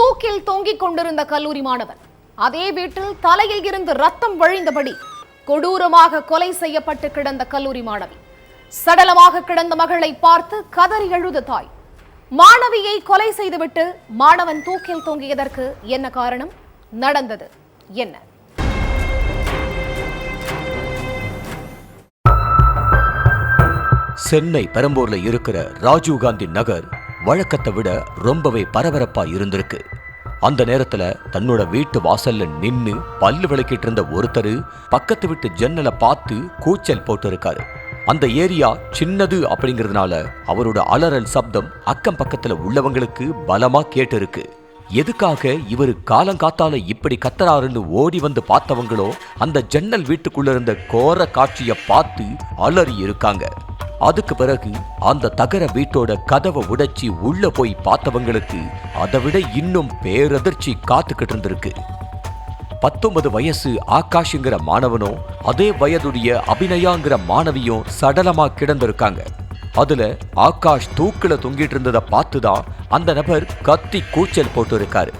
தூக்கில் தொங்கிக் கொண்டிருந்த கல்லூரி மாணவன் அதே வீட்டில் தலையில் இருந்து ரத்தம் வழிந்தபடி கொடூரமாக கொலை செய்யப்பட்டு கிடந்த கல்லூரி மாணவி. சடலமாக கிடந்த மகளை பார்த்து கதறி அழுத தாய். மாணவியை கொலை செய்துவிட்டு மாணவன் தூக்கில் தொங்கியதற்கு என்ன காரணம்? நடந்தது என்ன? சென்னை பெரம்பூர்ல இருக்கிற ராஜீவ்காந்தி நகர் வழக்கத்தை விட ரொம்பவே பரபரப்பா இருந்திருக்கு. அந்த நேரத்துல தன்னோட வீட்டு வாசல்ல நின்னு பல்லு விளக்கிட்டு இருந்த ஒருத்தர் பக்கத்து வீட்டு ஜன்னலை பார்த்து கூச்சல் போட்டு இருக்காரு. அந்த ஏரியா சின்னது அப்படிங்கிறதுனால அவரோட அலறல் சப்தம் அக்கம் பக்கத்துல உள்ளவங்களுக்கு பலமா கேட்டு இருக்கு. எதுக்காக இவரு காலங்காத்தால இப்படி கத்தறாருன்னு ஓடி வந்து பார்த்தவங்களோ அந்த ஜன்னல் வீட்டுக்குள்ள இருந்த கோர காட்சிய பார்த்து அலறி இருக்காங்க. அதுக்கு பிறகு அந்த தகர வீட்டோட கதவை உடைச்சி உள்ள போய் பார்த்தவங்களுக்கு அதை விட இன்னும் பேரதிர்ச்சி காத்துக்கிட்டு இருந்திருக்கு. 19 வயசு ஆகாஷ்ங்கிற மாணவனும் அதே வயதுடைய அபிநயாங்கிற மாணவியும் சடலமா கிடந்திருக்காங்க. அதுல ஆகாஷ் தூக்குல தொங்கிட்டு இருந்ததை பார்த்துதான் அந்த நபர் கத்தி கூச்சல் போட்டு இருக்காரு.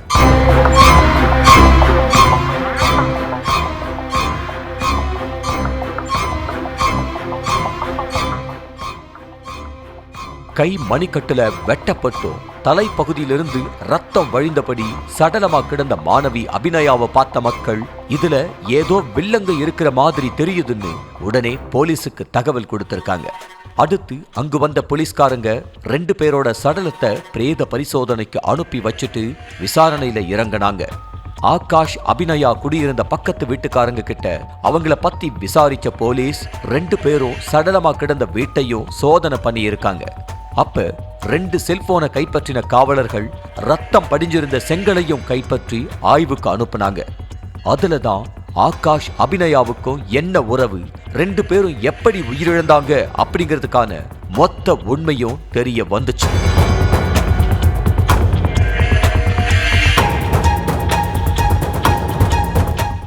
கை மணிக்கட்டுல வெட்டப்பட்டும் தலைப்பகுதியிலிருந்து ரத்தம் வழிந்தபடி சடலமா கிடந்த மாணவி அபிநயாவை பார்த்த மக்கள் இதுல ஏதோ வில்லங்க இருக்கிற மாதிரி தெரியுதுன்னு உடனே போலீஸுக்கு தகவல் கொடுத்திருக்காங்க. அடுத்து அங்கு வந்த போலீஸ்காரங்க 2 பேரோட சடலத்தை பிரேத பரிசோதனைக்கு அனுப்பி வச்சுட்டு விசாரணையில இறங்கினாங்க. ஆகாஷ் அபிநயா குடியிருந்த பக்கத்து வீட்டுக்காரங்க கிட்ட அவங்கள பத்தி விசாரிச்ச போலீஸ் 2 பேரும் சடலமா கிடந்த வீட்டையும் சோதனை பண்ணி இருக்காங்க. அப்ப 2 செல்போனை கைப்பற்றின காவலர்கள் ரத்தம் படிஞ்சிருந்த செங்கலையும் கைப்பற்றி ஆய்வுக்கு அனுப்புனாங்க. அதுலதான் ஆகாஷ் அபிநயாவுக்கும் என்ன உறவு, 2 பேரும் எப்படி உயிரிழந்தாங்க அப்படிங்கிறதுக்கான மொத்த உண்மையும் தெரிய வந்துச்சு.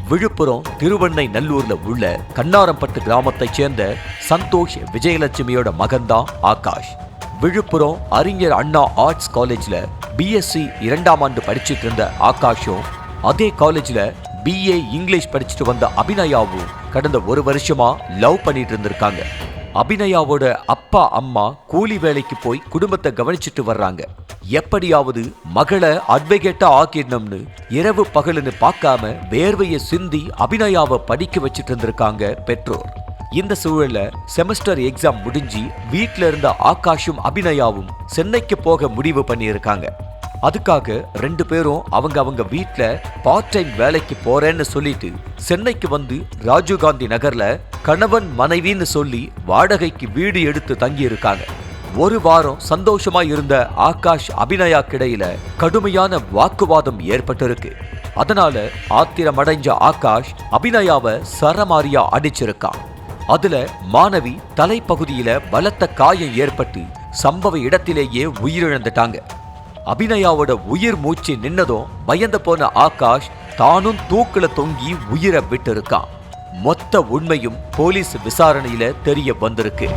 விழுப்புரம் திருவண்ணை நல்லூர்ல உள்ள கண்ணாரம்பட்டு கிராமத்தைச் சேர்ந்த சந்தோஷ் விஜயலட்சுமியோட மகன்தான் ஆகாஷ். விழுப்புரம் அறிஞர் அண்ணா ஆர்ட்ஸ் காலேஜ்ல பிஎஸ்சி 2ஆம் ஆண்டு படிச்சுட்டு இருந்த ஆகாஷும் அதே காலேஜ்ல பிஏ இங்கிலீஷ் படிச்சுட்டு வந்த அபிநயாவும் கடந்த 1 வருஷமா லவ் பண்ணிட்டு இருந்திருக்காங்க. அபிநயாவோட அப்பா அம்மா கூலி வேலைக்கு போய் குடும்பத்தை கவனிச்சுட்டு வர்றாங்க. எப்படியாவது மகளை அட்வொகேட்டா ஆக்கிடணும்னு இரவு பகலுன்னு பார்க்காம வேர்வையை சிந்தி அபிநயாவை படிக்க வச்சுட்டு இருந்திருக்காங்க பெற்றோர். இந்த சூழல்ல செமஸ்டர் எக்ஸாம் முடிஞ்சு வீட்ல இருந்த ஆகாஷும் அபிநயாவும் சென்னைக்கு போக முடிவு பண்ணி இருக்காங்க. அதுக்காக 2 பேரும் அவங்க வீட்ல பார்ட் டைம் வேலைக்கு போறேன்னு சொல்லிட்டு சென்னைக்கு வந்து ராஜீவ்காந்தி நகர்ல கணவன் மனைவின்னு சொல்லி வாடகைக்கு வீடு எடுத்து தங்கி இருக்காங்க. 1 வாரம் சந்தோஷமா இருந்த ஆகாஷ் அபிநயா கிடையில கடுமையான வாக்குவாதம் ஏற்பட்டிருக்கு. அதனால ஆத்திரமடைஞ்ச ஆகாஷ் அபிநயாவை சரமாரியா அடிச்சிருக்கான். அதுல மாணவி தலைப்பகுதியில பலத்த காயம் ஏற்பட்டு சம்பவ இடத்திலேயே உயிரிழந்துட்டாங்க. அபிநயாவோட உயிர் மூச்சு நின்னதும் பயந்து போன ஆகாஷ் தானும் தூக்குல தொங்கி உயிரை விட்டு இருக்கான். மொத்த உண்மையும் போலீஸ் விசாரணையில தெரிய வந்திருக்கு.